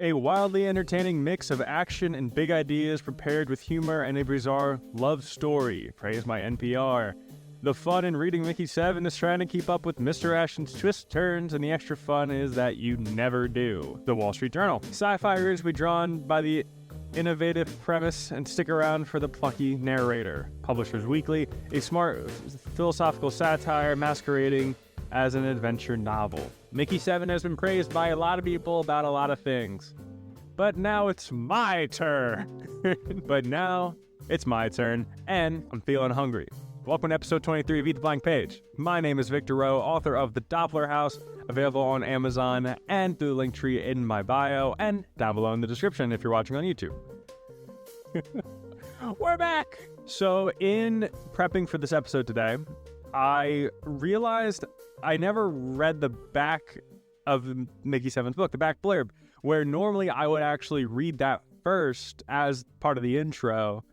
A wildly entertaining mix of action and big ideas prepared with humor and a bizarre love story. Praise my NPR. The fun in reading Mickey7 is trying to keep up with Mr. Ashton's twist turns, and the extra fun is that you never do. The Wall Street Journal. Sci-fi readers will be drawn by the innovative premise and stick around for the plucky narrator. Publishers Weekly, a smart philosophical satire masquerading as an adventure novel. Mickey7 has been praised by a lot of people about a lot of things. But now it's my turn. And I'm feeling hungry. Welcome to episode 23 of Eat the Blank Page. My name is Victor Rowe, author of The Doppler House, available on Amazon and through the link tree in my bio and down below in the description if you're watching on YouTube. We're back! So in prepping for this episode today, I realized I never read the back of Mickey7's book, the back blurb, where normally I would actually read that first as part of the intro.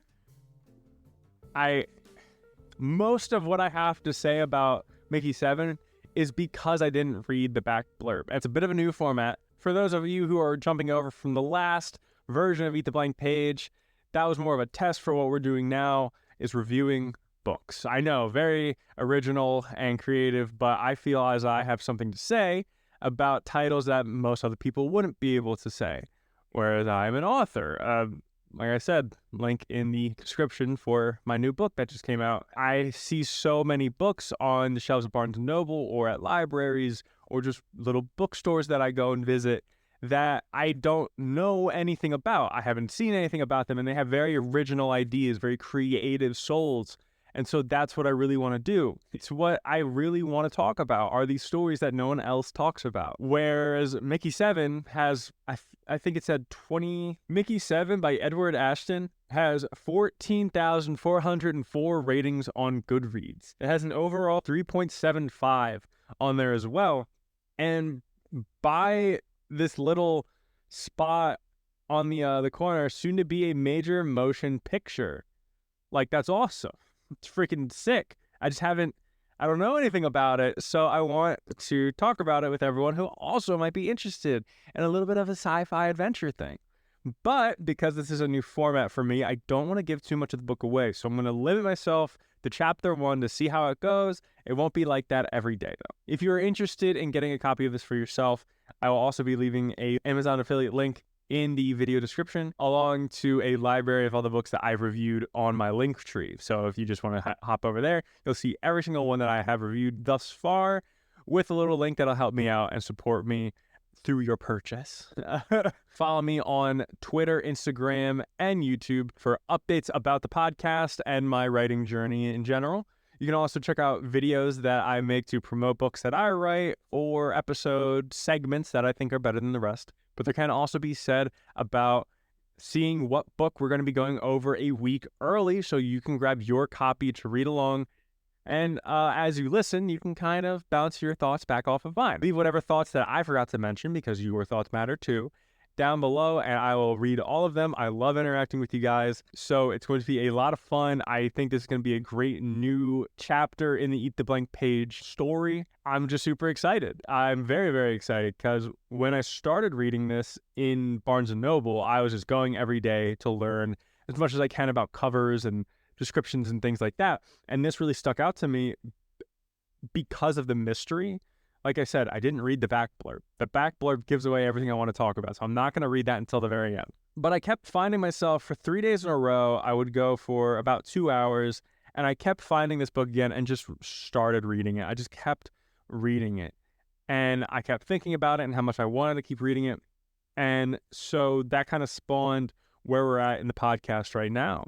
Most of what I have to say about Mickey7 is because I didn't read the back blurb. It's a bit of a new format. For those of you who are jumping over from the last version of Eat the Blank Page, that was more of a test for what we're doing now, is reviewing books. I know, very original and creative, but I feel as I have something to say about titles that most other people wouldn't be able to say, whereas I'm an author. Like I said, link in the description for my new book that just came out. I see so many books on the shelves of Barnes & Noble or at libraries or just little bookstores that I go and visit that I don't know anything about. I haven't seen anything about them, and they have very original ideas, very creative souls. And so that's what I really want to do. It's what I really want to talk about, are these stories that no one else talks about. Whereas Mickey7 has, I think it said Mickey7 by Edward Ashton has 14,404 ratings on Goodreads. It has an overall 3.75 on there as well. And by this little spot on the corner, soon to be a major motion picture. Like, that's awesome. It's freaking sick. I don't know anything about it, so I want to talk about it with everyone who also might be interested in a little bit of a sci-fi adventure thing. But because this is a new format for me, I don't want to give too much of the book away, so I'm going to limit myself to chapter 1 to see how it goes. It won't be like that every day, though. If you're interested in getting a copy of this for yourself, I will also be leaving an Amazon affiliate link in the video description, along to a library of all the books that I've reviewed on my link tree. So if you just want to hop over there, you'll see every single one that I have reviewed thus far with a little link that'll help me out and support me through your purchase. Follow me on Twitter, Instagram, and YouTube for updates about the podcast and my writing journey in general. You can also check out videos that I make to promote books that I write or episode segments that I think are better than the rest. But there can also be said about seeing what book we're going to be going over a week early so you can grab your copy to read along. And as you listen, you can kind of bounce your thoughts back off of mine. Leave whatever thoughts that I forgot to mention, because your thoughts matter too, down below, and I will read all of them. I love interacting with you guys, so it's going to be a lot of fun. I think this is going to be a great new chapter in the Eat the Blank Page story. I'm just super excited. I'm very, very excited, because when I started reading this in Barnes & Noble, I was just going every day to learn as much as I can about covers and descriptions and things like that. And this really stuck out to me because of the mystery. Like I said, I didn't read the back blurb. The back blurb gives away everything I want to talk about, so I'm not going to read that until the very end. But I kept finding myself for 3 days in a row. I would go for about 2 hours, and I kept finding this book again and just started reading it. I just kept reading it, and I kept thinking about it and how much I wanted to keep reading it. And so that kind of spawned where we're at in the podcast right now,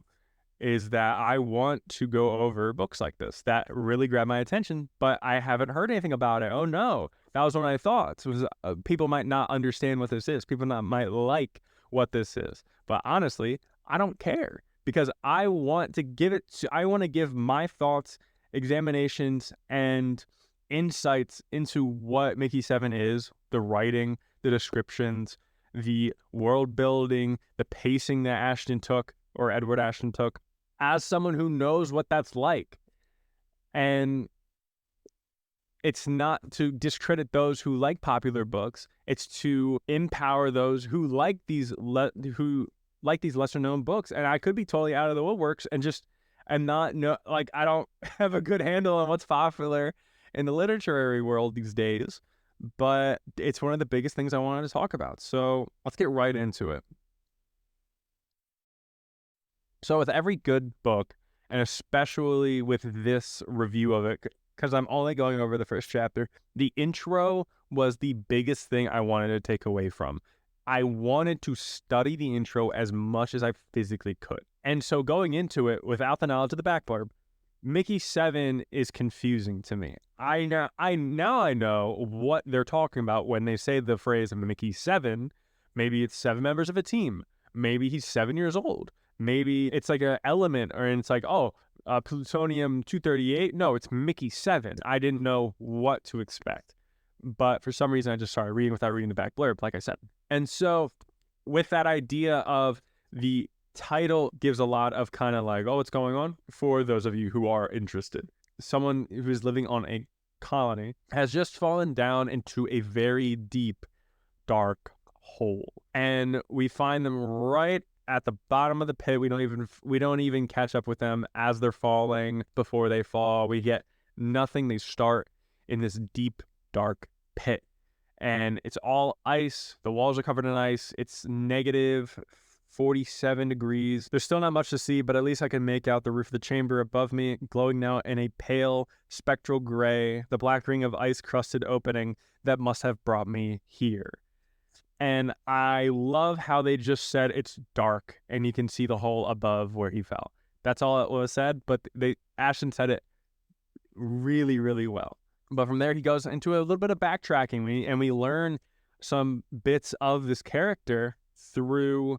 is that I want to go over books like this that really grab my attention, but I haven't heard anything about it. Oh no, that was one of my thoughts, was people might not understand what this is. People might like what this is. But honestly, I don't care, because I want to give my thoughts, examinations, and insights into what Mickey7 is, the writing, the descriptions, the world building, the pacing that Edward Ashton took, as someone who knows what that's like. And it's not to discredit those who like popular books. It's to empower those who like these lesser known books. And I could be totally out of the woodworks and not know, like, I don't have a good handle on what's popular in the literary world these days, but it's one of the biggest things I wanted to talk about. So let's get right into it. So with every good book, and especially with this review of it, because I'm only going over the first chapter, the intro was the biggest thing I wanted to take away from. I wanted to study the intro as much as I physically could. And so going into it without the knowledge of the back blurb, Mickey7 is confusing to me. I know what they're talking about when they say the phrase Mickey7. Maybe it's 7 members of a team. Maybe he's 7 years old. Maybe it's like an element, or it's like, plutonium-238. No, it's Mickey7. I didn't know what to expect. But for some reason, I just started reading without reading the back blurb, like I said. And so with that idea of the title gives a lot of kind of like, what's going on? For those of you who are interested. Someone who is living on a colony has just fallen down into a very deep, dark hole. And we find them right at the bottom of the pit. We don't even catch up with them as they're falling. Before they fall, we get nothing. They start in this deep, dark pit, and it's all ice. The walls are covered in ice. It's negative 47 degrees. There's still not much to see, but at least I can make out the roof of the chamber above me, glowing now in a pale spectral gray, the black ring of ice-crusted opening that must have brought me here. And I love how they just said it's dark and you can see the hole above where he fell. That's all it was said, but Ashton said it really, really well. But from there, he goes into a little bit of backtracking, and we learn some bits of this character through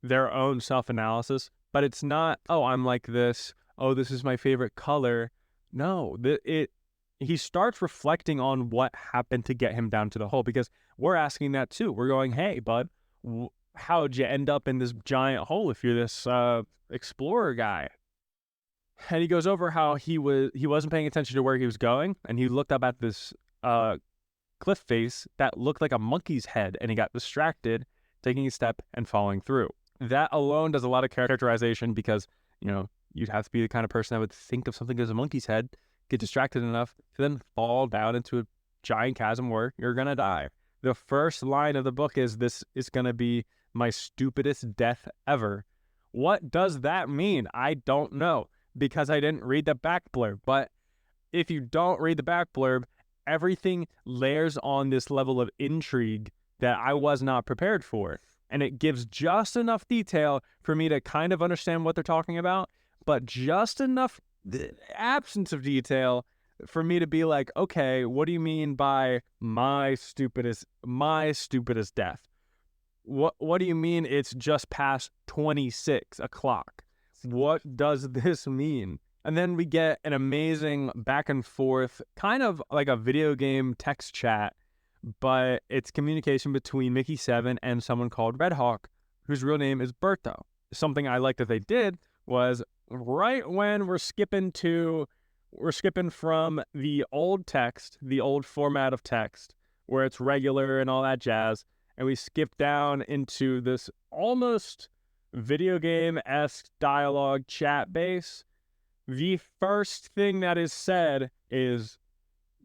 their own self-analysis. But it's not, I'm like this. This is my favorite color. No, he starts reflecting on what happened to get him down to the hole, because we're asking that too. We're going, hey, bud, how'd you end up in this giant hole if you're this explorer guy? And he goes over how he wasn't paying attention to where he was going, and he looked up at this cliff face that looked like a monkey's head, and he got distracted, taking a step and falling through. That alone does a lot of characterization, because you'd have to be the kind of person that would think of something as a monkey's head, get distracted enough to then fall down into a giant chasm where you're gonna die. The first line of the book is, "This is gonna be my stupidest death ever." What does that mean? I don't know, because I didn't read the back blurb. But if you don't read the back blurb, everything layers on this level of intrigue that I was not prepared for. And it gives just enough detail for me to kind of understand what they're talking about, but just enough absence of detail for me to be like, okay, what do you mean by my stupidest death? What do you mean it's just past 26 o'clock? What does this mean? And then we get an amazing back and forth, kind of like a video game text chat, but it's communication between Mickey7 and someone called Red Hawk, whose real name is Berto. Something I like that they did was, right when we're skipping from the old text, the old format of text, where it's regular and all that jazz, and we skip down into this almost video game-esque dialogue chat base, the first thing that is said is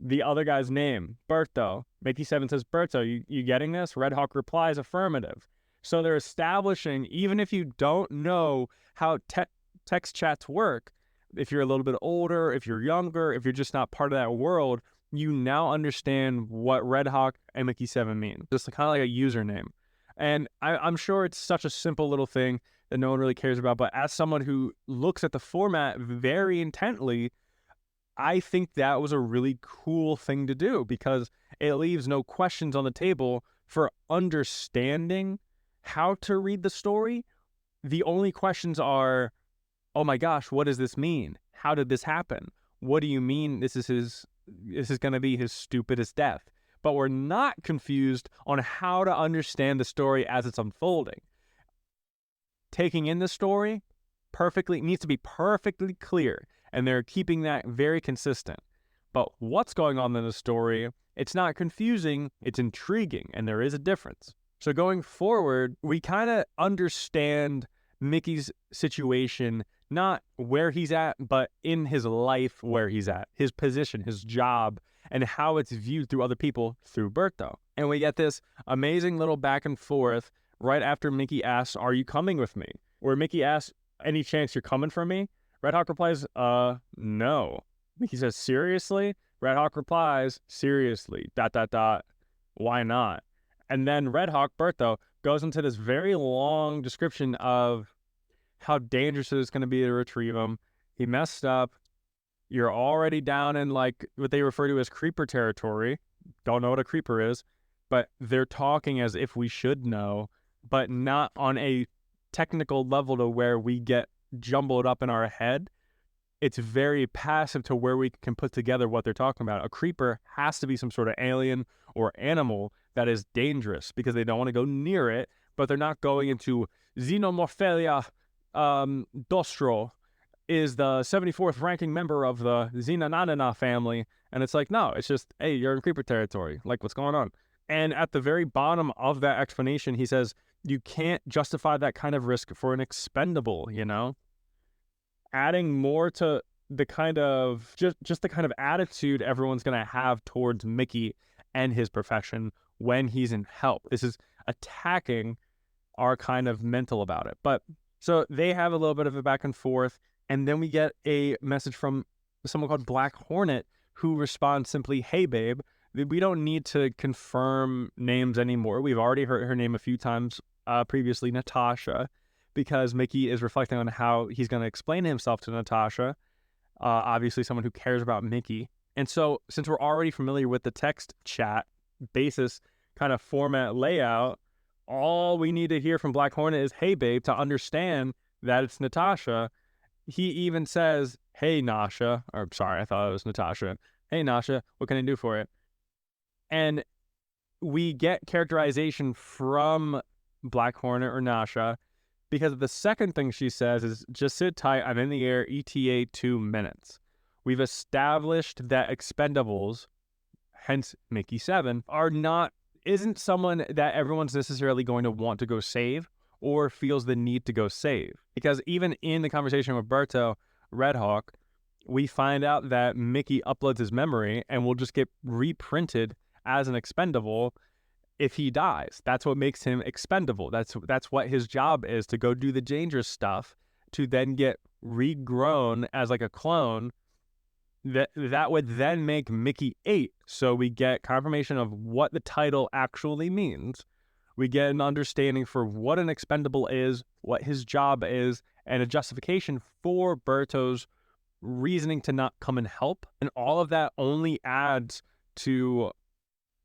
the other guy's name, Berto. Mickey7 says, Berto, you getting this? Red Hawk replies, affirmative. So they're establishing, even if you don't know how text chats work, if you're a little bit older, if you're younger, if you're just not part of that world, you now understand what Red Hawk and Mickey7 mean. Just kind of like a username. And I'm sure it's such a simple little thing that no one really cares about, but as someone who looks at the format very intently, I think that was a really cool thing to do, because it leaves no questions on the table for understanding how to read the story. The only questions are, oh my gosh, what does this mean? How did this happen? What do you mean this is going to be his stupidest death? But we're not confused on how to understand the story as it's unfolding. Taking in the story needs to be perfectly clear, and they're keeping that very consistent. But what's going on in the story, it's not confusing, it's intriguing, and there is a difference. So going forward, we kind of understand Mickey's situation, not where he's at, but in his life where he's at, his position, his job, and how it's viewed through other people through Berto. And we get this amazing little back and forth right after Mickey asks, "Are you coming with me?" Where Mickey asks, "Any chance you're coming for me?" Red Hawk replies, no. Mickey says, "Seriously?" Red Hawk replies, "Seriously, ... why not?" And then Red Hawk, Berto, goes into this very long description of how dangerous it is going to be to retrieve him. He messed up. You're already down in like what they refer to as creeper territory. Don't know what a creeper is, but they're talking as if we should know, but not on a technical level to where we get jumbled up in our head. It's very passive to where we can put together what they're talking about. A creeper has to be some sort of alien or animal that is dangerous because they don't want to go near it, but they're not going into Xenomorphalia Dostro is the 74th ranking member of the Xenonanana family. And it's like, no, it's just, hey, you're in creeper territory. Like, what's going on? And at the very bottom of that explanation, he says, you can't justify that kind of risk for an expendable, you know? Adding more to the kind of, just the kind of attitude everyone's going to have towards Mickey and his profession when he's in help. This is attacking our kind of mental about it. But so they have a little bit of a back and forth. And then we get a message from someone called Black Hornet who responds simply, "Hey, babe, we don't need to confirm names anymore. We've already heard her name a few times previously, Natasha," because Mickey is reflecting on how he's going to explain himself to Natasha, obviously someone who cares about Mickey. And so since we're already familiar with the text chat basis kind of format layout, all we need to hear from Black Hornet is, "Hey, babe," to understand that it's Natasha. He even says, "Hey, Nasha," or sorry, I thought it was Natasha. "Hey, Nasha, what can I do for it?" And we get characterization from Black Hornet or Nasha because the second thing she says is, "Just sit tight, I'm in the air, ETA 2 minutes. We've established that expendables, hence Mickey7, isn't someone that everyone's necessarily going to want to go save or feels the need to go save. Because even in the conversation with Berto, Red Hawk, we find out that Mickey uploads his memory and will just get reprinted as an expendable if he dies. That's what makes him expendable. That's what his job is, to go do the dangerous stuff, to then get regrown as like a clone. That would then make Mickey 8. So we get confirmation of what the title actually means. We get an understanding for what an expendable is, what his job is, and a justification for Berto's reasoning to not come and help. And all of that only adds to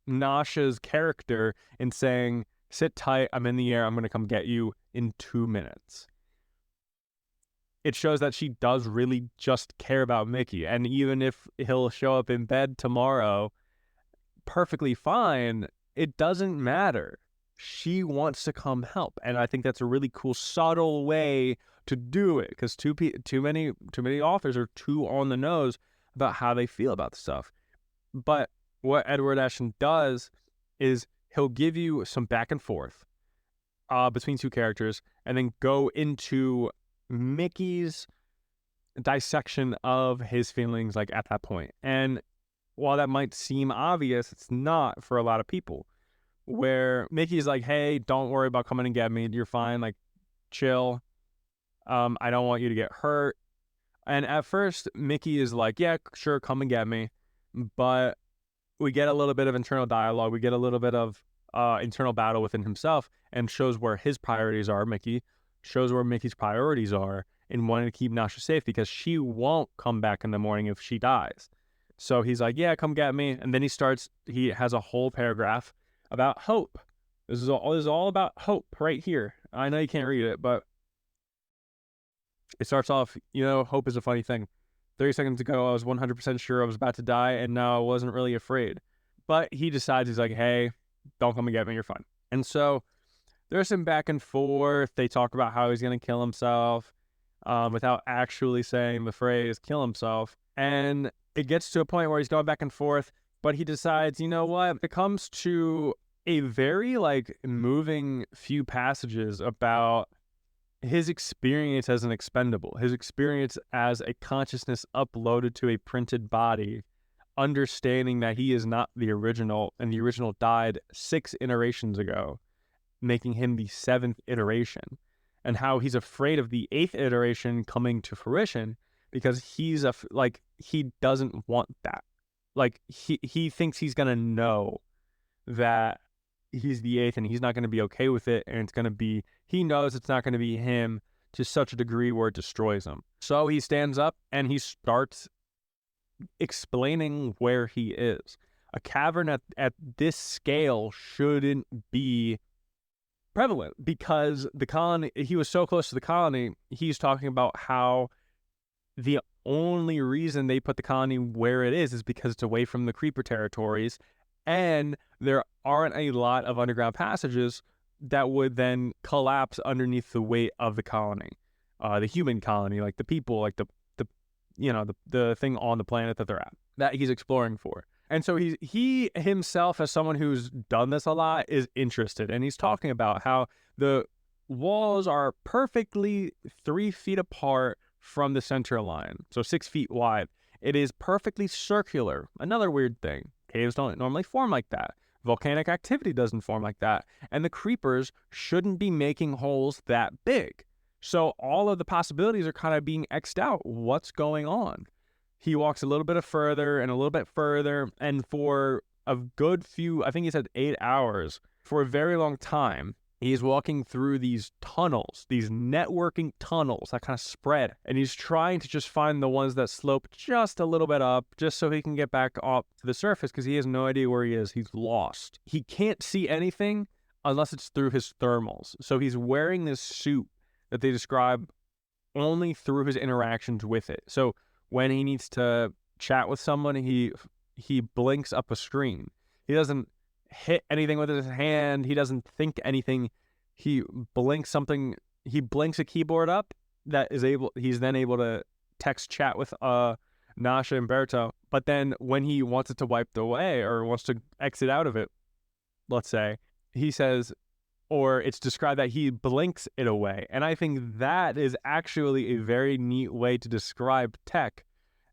Nasha's character in saying, "Sit tight, I'm in the air, I'm going to come get you in 2 minutes." It shows that she does really just care about Mickey. And even if he'll show up in bed tomorrow perfectly fine, it doesn't matter. She wants to come help. And I think that's a really cool, subtle way to do it, because too many authors are too on the nose about how they feel about the stuff. But what Edward Ashton does is he'll give you some back and forth between two characters and then go into Mickey's dissection of his feelings like at that point. And while that might seem obvious, it's not for a lot of people. Where Mickey's like, "Hey, don't worry about coming and get me. You're fine. Like, chill. I don't want you to get hurt." And at first, Mickey is like, "Yeah, sure, come and get me." But we get a little bit of internal dialogue. We get a little bit of internal battle within himself, and shows where his priorities are. Mickey shows where Mickey's priorities are in wanting to keep Nasha safe, because she won't come back in the morning if she dies. So he's like, "Yeah, come get me." And then he has a whole paragraph about hope. This is all about hope right here. I know you can't read it, but it starts off, hope is a funny thing. 30 seconds ago, I was 100% sure I was about to die, and now I wasn't really afraid. But he decides, he's like, "Hey, don't come and get me, you're fine." And so there's some back and forth. They talk about how he's going to kill himself without actually saying the phrase kill himself. And it gets to a point where he's going back and forth, but he decides, you know what? It comes to a very like moving few passages about his experience as an expendable, his experience as a consciousness uploaded to a printed body, understanding that he is not the original, and the original died 6 iterations ago, making him the 7th iteration, and how he's afraid of the 8th iteration coming to fruition because he doesn't want that. Like he thinks he's gonna know that he's the 8th and he's not going to be okay with it, and he knows it's not going to be him to such a degree where it destroys him. So he stands up and he starts explaining where he is. A cavern at this scale shouldn't be prevalent because the colony, he was so close to the colony, he's talking about how the only reason they put the colony where it is because it's away from the creeper territories, and there aren't a lot of underground passages that would then collapse underneath the weight of the colony, the human colony, like the people, like the thing on the planet that they're at, that he's exploring for. And so he himself, as someone who's done this a lot, is interested, and he's talking about how the walls are perfectly 3 feet apart from the center line, so 6 feet wide. It is perfectly circular. Another weird thing. Caves don't normally form like that. Volcanic activity doesn't form like that. And the creepers shouldn't be making holes that big. So all of the possibilities are kind of being X'd out. What's going on? He walks a little bit further and a little bit further. And for a good few, I think he said 8 hours, for a very long time, he's walking through these tunnels, these networking tunnels that kind of spread. And he's trying to just find the ones that slope just a little bit up, just so he can get back up to the surface, because he has no idea where he is. He's lost. He can't see anything unless it's through his thermals. So he's wearing this suit that they describe only through his interactions with it. So when he needs to chat with someone, he blinks up a screen. He doesn't hit anything with his hand. He doesn't think anything. He blinks something. He blinks a keyboard up he's then able to text chat with Nasha and Berto. But then when he wants it to wipe away or wants to exit out of it, let's say, he says, or it's described that he blinks it away. And I think that is actually a very neat way to describe tech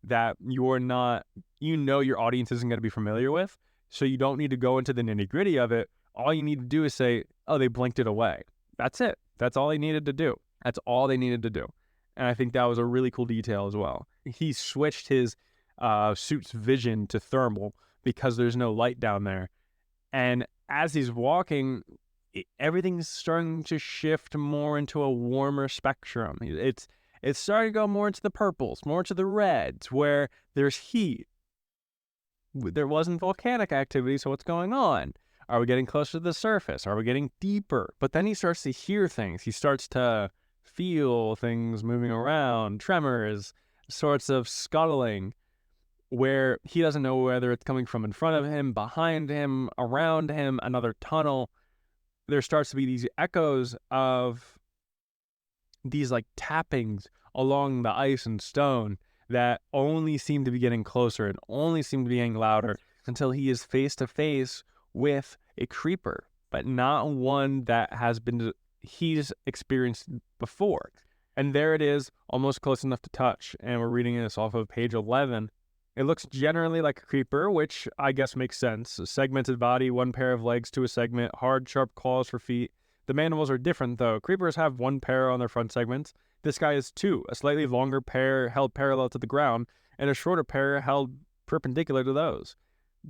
that your audience isn't going to be familiar with. So you don't need to go into the nitty-gritty of it. All you need to do is say, oh, they blinked it away. That's it. That's all they needed to do. That's all they needed to do. And I think that was a really cool detail as well. He switched his suit's vision to thermal because there's no light down there. And as he's walking, everything's starting to shift more into a warmer spectrum. It's starting to go more into the purples, more into the reds, where there's heat. There wasn't volcanic activity, so what's going on? Are we getting closer to the surface? Are we getting deeper? But then he starts to hear things. He starts to feel things moving around, tremors, sorts of scuttling, where he doesn't know whether it's coming from in front of him, behind him, around him, another tunnel. There starts to be these echoes of these like tappings along the ice and stone that only seem to be getting closer and only seem to be getting louder until he is face to face with a creeper, but not one that he's experienced before. And there it is, almost close enough to touch. And we're reading this off of page 11. It looks generally like a creeper, which I guess makes sense. A segmented body, 1 pair of legs to a segment, hard, sharp claws for feet. The mandibles are different, though. Creepers have 1 pair on their front segments. This guy has 2, a slightly longer pair held parallel to the ground, and a shorter pair held perpendicular to those.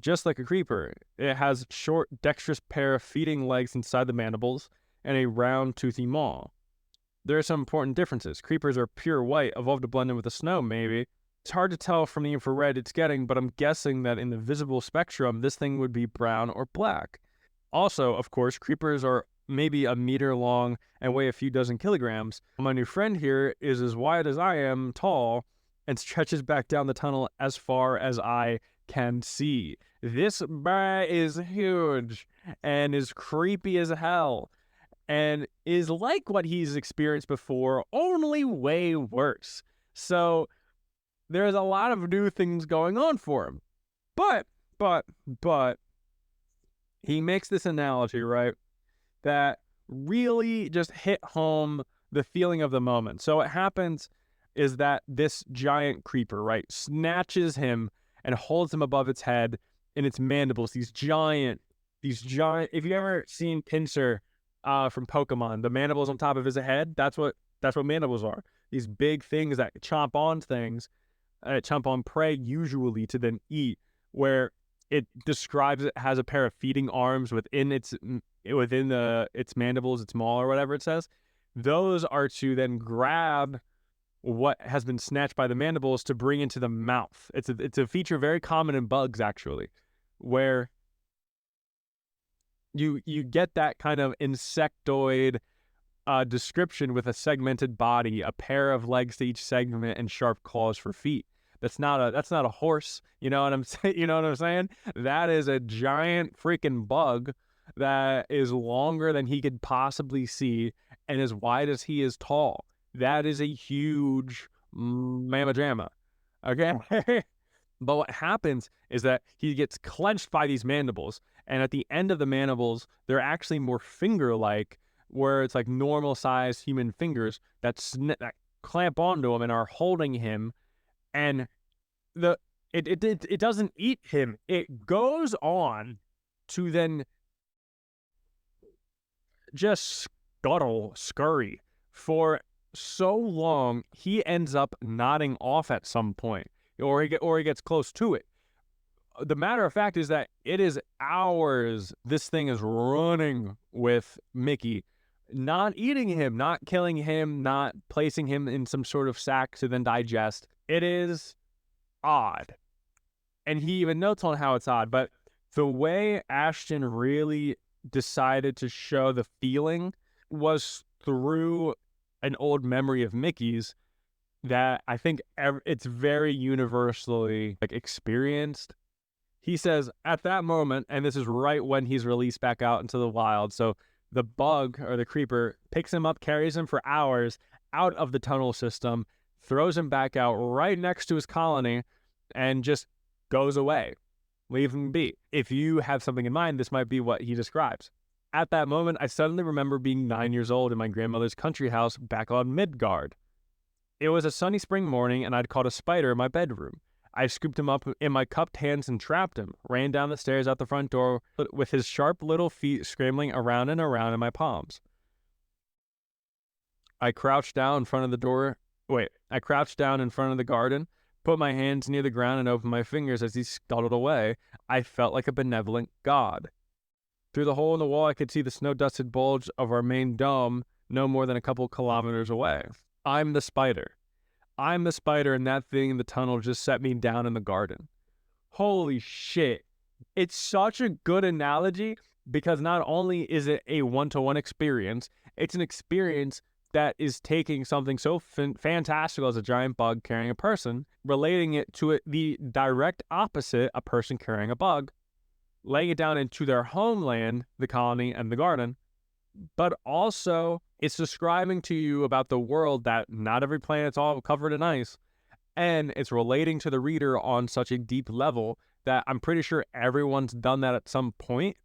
Just like a creeper, it has short, dexterous pair of feeding legs inside the mandibles, and a round, toothy maw. There are some important differences. Creepers are pure white, evolved to blend in with the snow, maybe. It's hard to tell from the infrared it's getting, but I'm guessing that in the visible spectrum, this thing would be brown or black. Also, of course, creepers are maybe a meter long and weigh a few dozen kilograms. My new friend here is as wide as I am tall and stretches back down the tunnel as far as I can see. This guy is huge and is creepy as hell and is like what he's experienced before, only way worse. So there's a lot of new things going on for him. But he makes this analogy, right, that really just hit home the feeling of the moment. So what happens is that this giant creeper, right, snatches him and holds him above its head in its mandibles, these giant, if you ever seen Pinsir from Pokemon, the mandibles on top of his head, that's what mandibles are. These big things that chomp on things, chomp on prey usually to then eat, where it describes it has a pair of feeding arms within its mandibles, its maw or whatever it says. Those are to then grab what has been snatched by the mandibles to bring into the mouth. It's a feature very common in bugs, actually, where you get that kind of insectoid description with a segmented body, a pair of legs to each segment, and sharp claws for feet. That's not a horse. You know what I'm saying? You know what I'm saying? That is a giant freaking bug that is longer than he could possibly see and as wide as he is tall. That is a huge mamma jamma. Okay? But what happens is that he gets clenched by these mandibles, and at the end of the mandibles, they're actually more finger-like, where it's like normal-sized human fingers that clamp onto him and are holding him. And it doesn't eat him. It goes on to then just scurry for so long he ends up nodding off at some point, or he gets close to it. The matter of fact is that it is hours this thing is running with Mickey, not eating him, not killing him, not placing him in some sort of sack to then digest. It is odd. And he even notes on how it's odd, but the way Ashton really decided to show the feeling was through an old memory of Mickey's that I think it's very universally experienced. He says at that moment, and this is right when he's released back out into the wild, so the bug or the creeper picks him up, carries him for hours out of the tunnel system, throws him back out right next to his colony, and just goes away. Leave him be. If you have something in mind, this might be what he describes. At that moment, I suddenly remember being 9 years old in my grandmother's country house back on Midgard. It was a sunny spring morning, and I'd caught a spider in my bedroom. I scooped him up in my cupped hands and trapped him, ran down the stairs out the front door with his sharp little feet scrambling around and around in my palms. I crouched down in front of the garden, put my hands near the ground and opened my fingers as he scuttled away. I felt like a benevolent god. Through the hole in the wall, I could see the snow-dusted bulge of our main dome no more than a couple kilometers away. I'm the spider, and that thing in the tunnel just set me down in the garden. Holy shit. It's such a good analogy because not only is it a one-to-one experience, it's an experience that is taking something so fantastical as a giant bug carrying a person, relating it to the direct opposite, a person carrying a bug, laying it down into their homeland, the colony and the garden, but also it's describing to you about the world that not every planet's all covered in ice, and it's relating to the reader on such a deep level that I'm pretty sure everyone's done that at some point,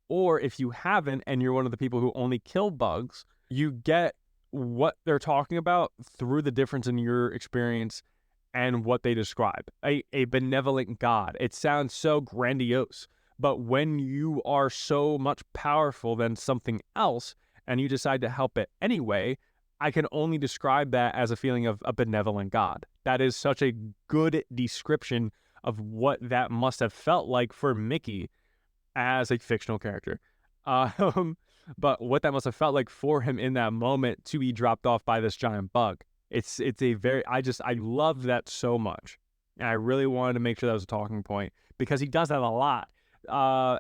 or if you haven't and you're one of the people who only kill bugs, you get what they're talking about through the difference in your experience and what they describe. A benevolent god. It sounds so grandiose, but when you are so much powerful than something else and you decide to help it anyway, I can only describe that as a feeling of a benevolent god. That is such a good description of what that must have felt like for Mickey as a fictional character. But what that must have felt like for him in that moment to be dropped off by this giant bug. It's a very, I love that so much. And I really wanted to make sure that was a talking point because he does that a lot.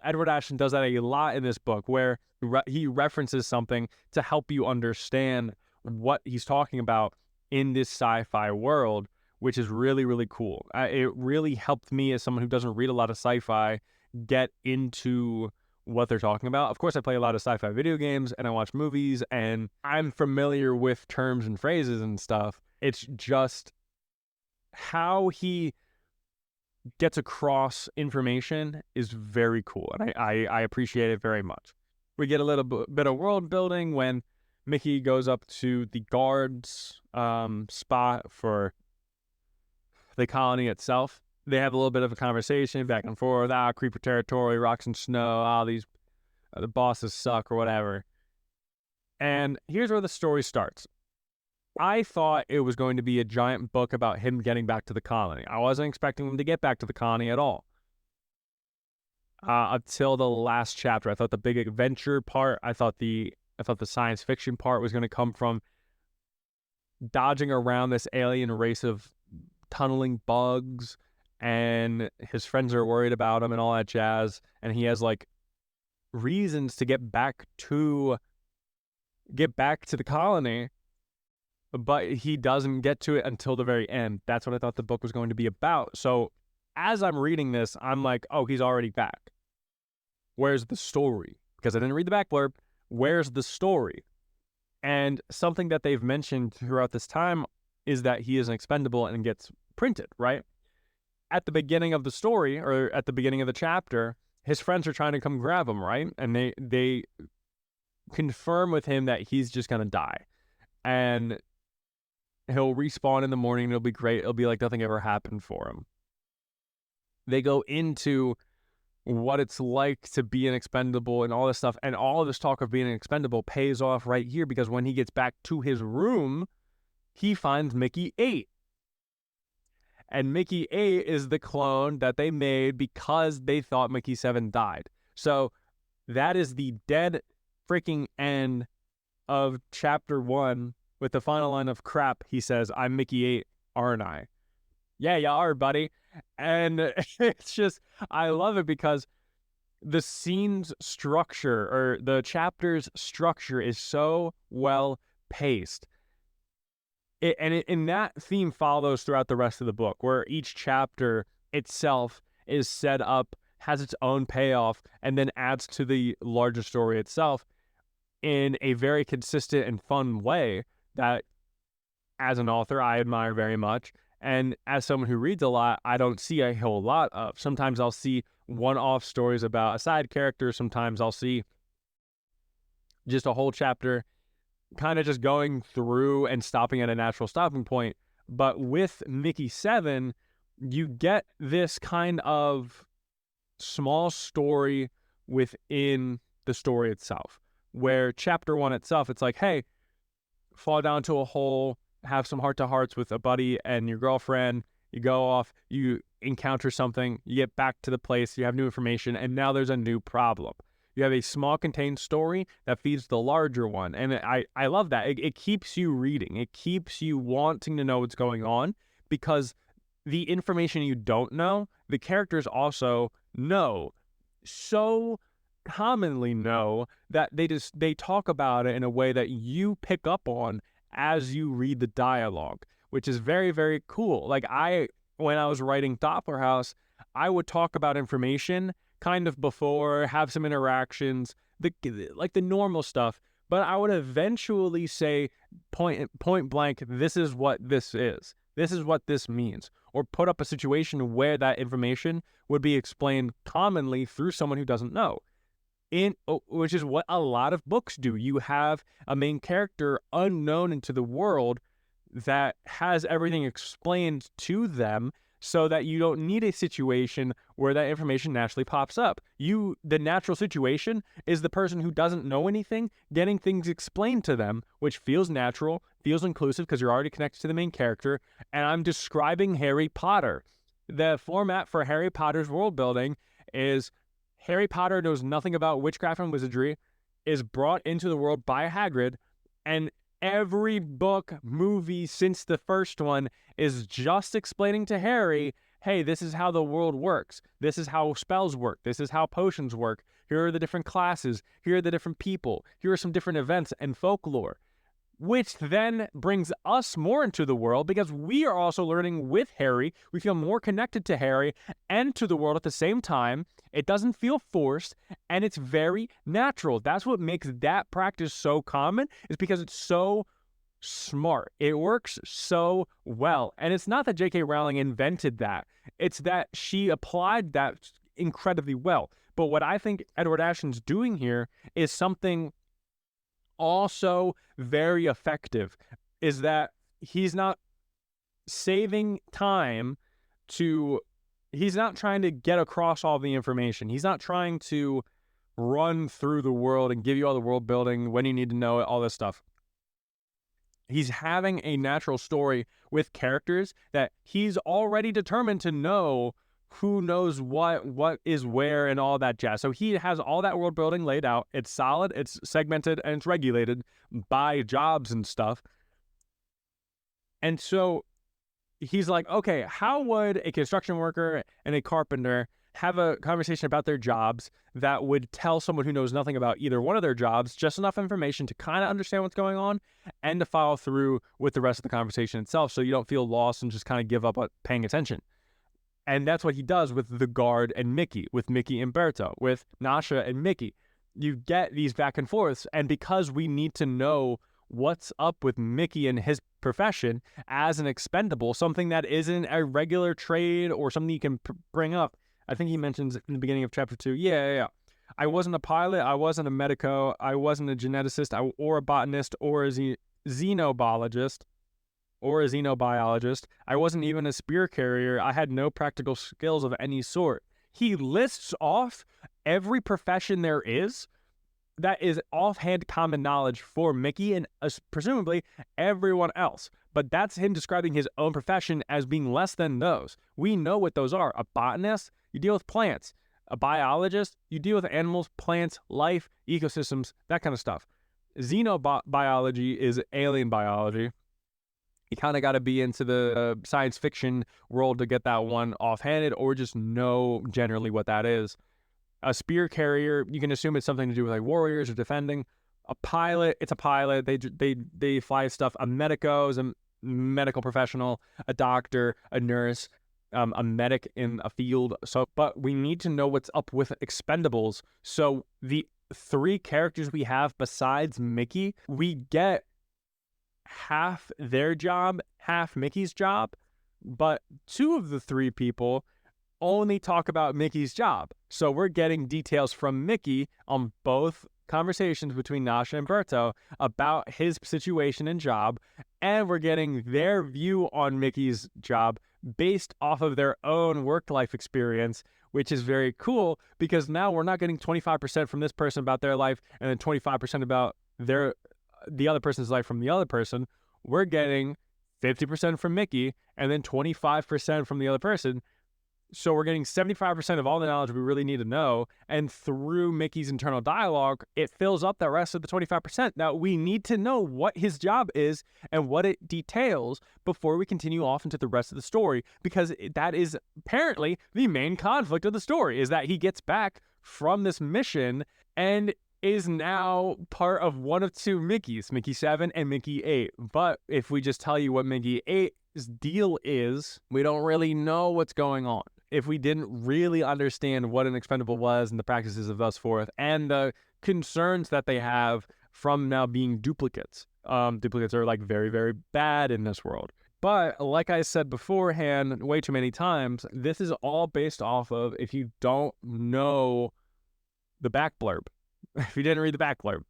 Edward Ashton does that a lot in this book where he references something to help you understand what he's talking about in this sci-fi world, which is really, really cool. It really helped me as someone who doesn't read a lot of sci-fi get into what they're talking about. Of course, I play a lot of sci-fi video games and I watch movies and I'm familiar with terms and phrases and stuff. It's just how he gets across information is very cool, and I appreciate it very much. We get a little bit of world building when Mickey goes up to the guards spot for the colony itself. They have a little bit of a conversation back and forth. Creeper territory, rocks and snow. These the bosses suck or whatever. And here's where the story starts. I thought it was going to be a giant book about him getting back to the colony. I wasn't expecting him to get back to the colony at all. Until the last chapter. I thought the big adventure part, I thought the science fiction part was going to come from dodging around this alien race of tunneling bugs, and his friends are worried about him and all that jazz, and he has like reasons to get back to the colony, but he doesn't get to it until the very end. That's what I thought the book was going to be about. So as I'm reading this, I'm like, oh, he's already back. Where's the story? Because I didn't read the back blurb. Where's the story? And something that they've mentioned throughout this time is that he is an expendable and gets printed, right? At the beginning of the story, or at the beginning of the chapter, his friends are trying to come grab him, right? And they confirm with him that he's just going to die. And he'll respawn in the morning, and it'll be great. It'll be like nothing ever happened for him. They go into what it's like to be an expendable and all this stuff. And all of this talk of being an expendable pays off right here, because when he gets back to his room, he finds Mickey-8. And Mickey-8 is the clone that they made because they thought Mickey-7 died. So that is the dead freaking end of chapter 1 with the final line of crap. He says, "I'm Mickey-8, aren't I?" Yeah, you are, buddy. And it's just, I love it because the scene's structure, or the chapter's structure, is so well paced. And that theme follows throughout the rest of the book, where each chapter itself is set up, has its own payoff, and then adds to the larger story itself in a very consistent and fun way that, as an author, I admire very much. And as someone who reads a lot, I don't see a whole lot of. Sometimes I'll see one-off stories about a side character. Sometimes I'll see just a whole chapter kind of just going through and stopping at a natural stopping point. But with Mickey-7, you get this kind of small story within the story itself, where chapter 1 itself, it's like, hey, fall down to a hole, have some heart-to-hearts with a buddy and your girlfriend, you go off, you encounter something, you get back to the place, you have new information, and now there's a new problem. You have a small contained story that feeds the larger one. And I love that. It keeps you reading. It keeps you wanting to know what's going on, because the information you don't know, the characters also know. So commonly know that they talk about it in a way that you pick up on as you read the dialogue, which is very, very cool. Like when I was writing Doppler House, I would talk about information kind of before, have some interactions, like the normal stuff, but I would eventually say point blank, this is what this is. This is what this means. Or put up a situation where that information would be explained commonly through someone who doesn't know. Which is what a lot of books do. You have a main character unknown into the world that has everything explained to them, so that you don't need a situation where that information naturally pops up. The natural situation is the person who doesn't know anything getting things explained to them, which feels natural, feels inclusive, because you're already connected to the main character. And I'm describing Harry Potter. The format for Harry Potter's world building is Harry Potter knows nothing about witchcraft and wizardry, is brought into the world by Hagrid, and every book, movie since the first one is just explaining to Harry, hey, this is how the world works. This is how spells work. This is how potions work. Here are the different classes. Here are the different people. Here are some different events and folklore, which then brings us more into the world, because we are also learning with Harry. We feel more connected to Harry and to the world at the same time. It doesn't feel forced, and it's very natural. That's what makes that practice so common, is because it's so smart. It works so well. And it's not that J.K. Rowling invented that. It's that she applied that incredibly well. But what I think Edward Ashton's doing here is something also very effective, is that he's not saving time to, he's not trying to get across all the information. He's not trying to run through the world and give you all the world building when you need to know it, all this stuff. He's having a natural story with characters that he's already determined to know who knows what is where and all that jazz. So he has all that world building laid out. It's solid, it's segmented, and it's regulated by jobs and stuff. And so he's like, okay, how would a construction worker and a carpenter have a conversation about their jobs that would tell someone who knows nothing about either one of their jobs just enough information to kind of understand what's going on and to follow through with the rest of the conversation itself, so you don't feel lost and just kind of give up paying attention. And that's what he does with the guard and Mickey, with Mickey and Berto, with Nasha and Mickey. You get these back and forths, and because we need to know what's up with Mickey and his profession as an expendable, something that isn't a regular trade or something you can bring up. I think he mentions in the beginning of chapter 2, yeah. I wasn't a pilot, I wasn't a medico, I wasn't a geneticist, or a botanist, or a xenobiologist, I wasn't even a spear carrier. I had no practical skills of any sort. He lists off every profession there is that is offhand common knowledge for Mickey and presumably everyone else. But that's him describing his own profession as being less than those. We know what those are. A botanist, you deal with plants. A biologist, you deal with animals, plants, life, ecosystems, that kind of stuff. Xenobiology is alien biology. You kind of got to be into the science fiction world to get that one offhanded, or just know generally what that is. A spear carrier, you can assume it's something to do with like warriors or defending. A pilot, it's a pilot. They fly stuff. A medico is a medical professional. A doctor, a nurse, a medic in a field. So, but we need to know what's up with expendables. So the 3 characters we have besides Mickey, we get half their job, half Mickey's job, but 2 of the 3 people only talk about Mickey's job. So we're getting details from Mickey on both conversations between Nasha and Berto about his situation and job, and we're getting their view on Mickey's job based off of their own work-life experience, which is very cool, because now we're not getting 25% from this person about their life and then 25% about the other person's life from the other person. We're getting 50% from Mickey and then 25% from the other person. So we're getting 75% of all the knowledge we really need to know. And through Mickey's internal dialogue, it fills up the rest of the 25%. Now, we need to know what his job is and what it details before we continue off into the rest of the story, because that is apparently the main conflict of the story, is that he gets back from this mission and is now part of one of 2 Mickeys, Mickey7 and Mickey8. But if we just tell you what Mickey8's deal is, we don't really know what's going on. If we didn't really understand what an expendable was and the practices of thus forth, and the concerns that they have from now being duplicates. Duplicates are like very, very bad in this world. But like I said beforehand, way too many times, this is all based off of if you don't know the back blurb. If you didn't read the back blurb.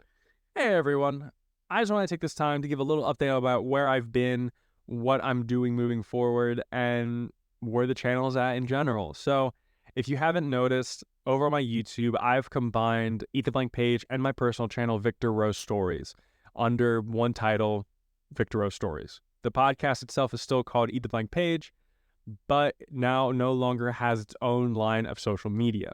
Hey everyone, I just want to take this time to give a little update about where I've been, what I'm doing moving forward, and where the channel is at in general. So if you haven't noticed, over on my YouTube, I've combined Eat the Blank Page and my personal channel, Victor Rose Stories, under one title, Victor Rose Stories. The podcast itself is still called Eat the Blank Page, but now no longer has its own line of social media.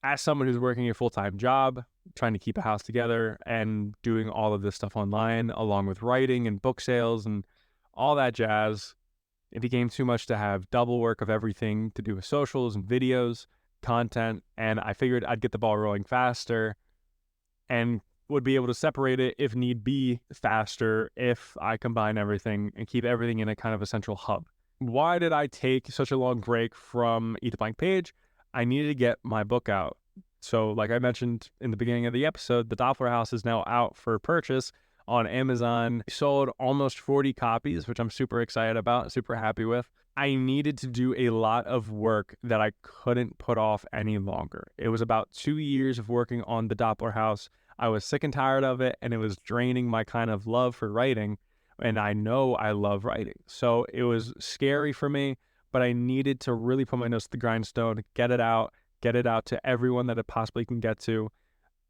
As someone who's working a full-time job, trying to keep a house together and doing all of this stuff online, along with writing and book sales and all that jazz, it became too much to have double work of everything to do with socials and videos, content, and I figured I'd get the ball rolling faster and would be able to separate it if need be faster if I combine everything and keep everything in a kind of a central hub. Why did I take such a long break from Eat the Blank Page? I needed to get my book out. So like I mentioned in the beginning of the episode, the Doppler House is now out for purchase on Amazon. Sold almost 40 copies, which I'm super excited about, super happy with. I needed to do a lot of work that I couldn't put off any longer. It was about 2 years of working on the Doppler House. I was sick and tired of it, and it was draining my kind of love for writing, and I know I love writing. So it was scary for me, but I needed to really put my nose to the grindstone, get it out to everyone that it possibly can get to.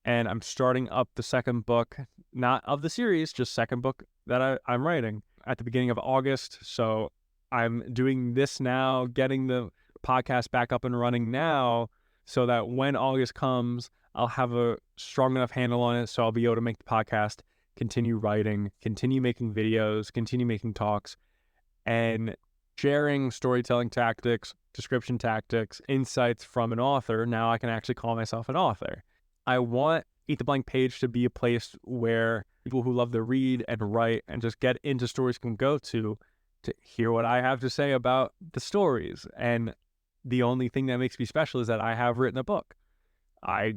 And I'm starting up the second book, not of the series, just second book that I'm writing at the beginning of August. So I'm doing this now, getting the podcast back up and running now, so that when August comes, I'll have a strong enough handle on it so I'll be able to make the podcast, continue writing, continue making videos, continue making talks, and sharing storytelling tactics, description tactics, insights from an author. Now I can actually call myself an author. I want Eat the Blank Page to be a place where people who love to read and write and just get into stories can go to hear what I have to say about the stories. And the only thing that makes me special is that I have written a book. I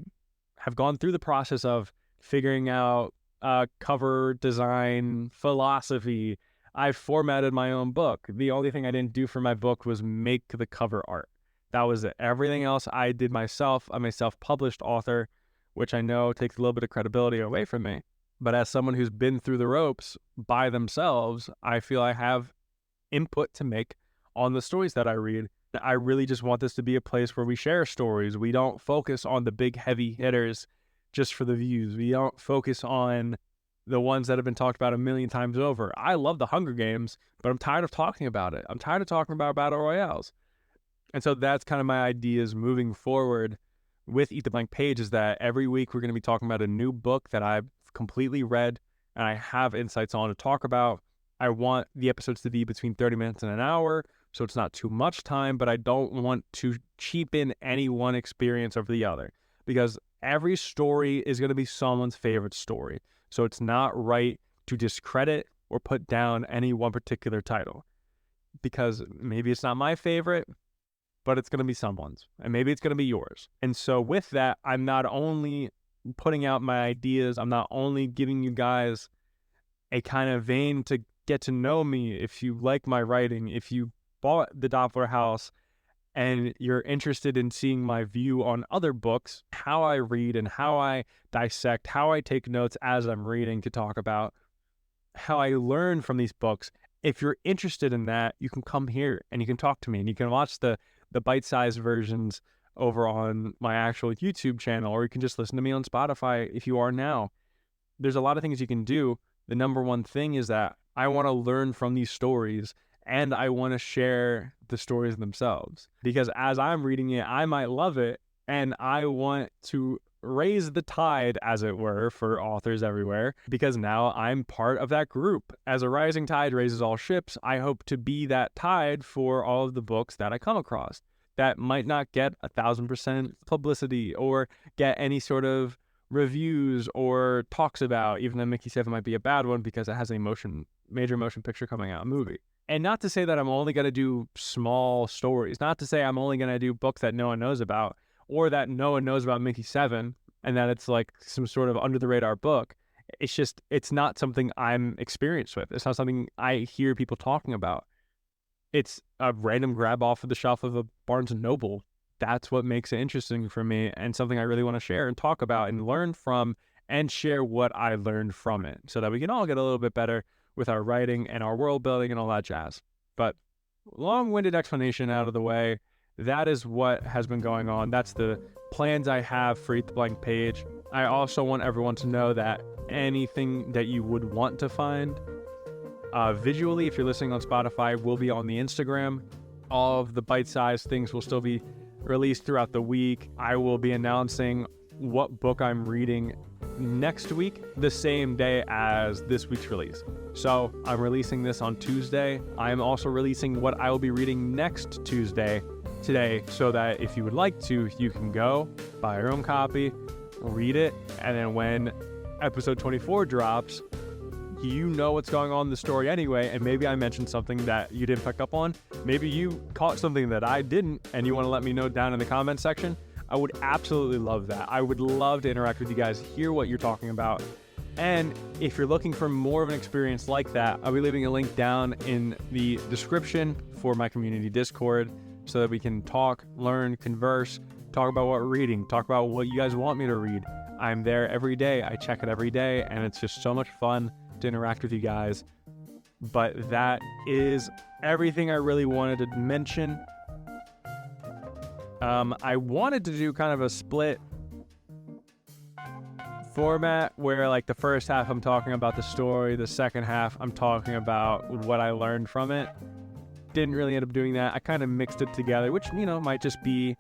have gone through the process of figuring out cover design philosophy. I've formatted my own book. The only thing I didn't do for my book was make the cover art. That was it. Everything else I did myself. I'm a self-published author, which I know takes a little bit of credibility away from me. But as someone who's been through the ropes by themselves, I feel I have input to make on the stories that I read. I really just want this to be a place where we share stories. We don't focus on the big heavy hitters just for the views. We don't focus on the ones that have been talked about a million times over. I love the Hunger Games, but I'm tired of talking about it. I'm tired of talking about battle royales. And so that's kind of my ideas moving forward with Eat the Blank Page, is that every week we're going to be talking about a new book that I've completely read and I have insights on to talk about. I want the episodes to be between 30 minutes and an hour, so it's not too much time, but I don't want to cheapen any one experience over the other, because every story is going to be someone's favorite story. So it's not right to discredit or put down any one particular title, because maybe it's not my favorite, but it's going to be someone's, and maybe it's going to be yours. And so with that, I'm not only putting out my ideas, I'm not only giving you guys a kind of vein to get to know me. If you like my writing, if you bought the Doppler House and you're interested in seeing my view on other books, how I read and how I dissect, how I take notes as I'm reading to talk about how I learn from these books. If you're interested in that, you can come here and you can talk to me, and you can watch the bite-sized versions over on my actual YouTube channel, or you can just listen to me on Spotify if you are now. There's a lot of things you can do. The number one thing is that I want to learn from these stories, and I want to share the stories themselves, because as I'm reading it, I might love it, and I want to raise the tide, as it were, for authors everywhere, because now I'm part of that group. As a rising tide raises all ships, I hope to be that tide for all of the books that I come across that might not get 1,000% publicity or get any sort of reviews or talks about, even though Mickey7 might be a bad one because it has a major motion picture coming out, a movie. And not to say that I'm only going to do small stories, not to say I'm only going to do books that no one knows about, or that no one knows about Mickey7 and that it's like some sort of under the radar book. It's just, it's not something I'm experienced with. It's not something I hear people talking about. It's a random grab off of the shelf of a Barnes & Noble. That's what makes it interesting for me, and something I really want to share and talk about and learn from, and share what I learned from it, so that we can all get a little bit better with our writing and our world building and all that jazz. But long-winded explanation out of the way, that is what has been going on. That's the plans I have for Eat the Blank Page. I also want everyone to know that anything that you would want to find visually, if you're listening on Spotify, will be on the Instagram. All of the bite-sized things will still be released throughout the week. I will be announcing what book I'm reading next week, the same day as this week's release. So I'm releasing this on Tuesday. I'm also releasing what I will be reading next Tuesday today, so that if you would like to, you can go buy your own copy, read it, and then when episode 24 drops, you know what's going on in the story anyway, and maybe I mentioned something that you didn't pick up on. Maybe you caught something that I didn't, and you want to let me know down in the comment section. I would absolutely love that. I would love to interact with you guys, hear what you're talking about, And if you're looking for more of an experience like that, I'll be leaving a link down in the description for my community Discord so that we can talk, learn, converse, talk about what we're reading, talk about what you guys want me to read. I'm there every day. I check it every day, and it's just so much fun to interact with you guys. But that is everything I really wanted to mention. I wanted to do kind of a split format where like the first half I'm talking about the story, the second half I'm talking about what I learned from it. Didn't really end up doing that. I kind of mixed it together, which, you know, might just be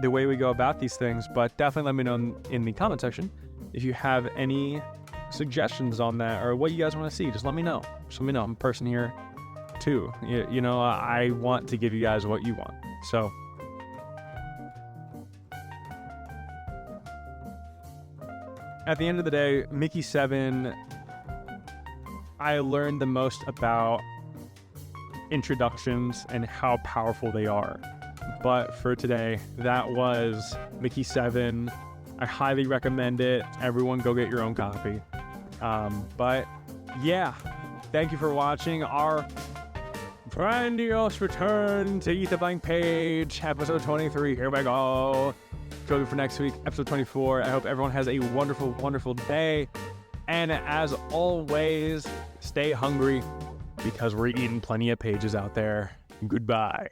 the way we go about these things, but definitely let me know in the comment section if you have any suggestions on that or what you guys want to see. Just let me know. I'm a person here too. You know, I want to give you guys what you want. So at the end of the day, Mickey7, I learned the most about introductions and how powerful they are. But for today, that was Mickey7. I highly recommend it. Everyone go get your own copy. But yeah, thank you for watching our grandiose return to Eat the Blank Page, episode 23. Here we go. Join me for next week, episode 24. I hope everyone has a wonderful, wonderful day. And as always, stay hungry because we're eating plenty of pages out there. Goodbye.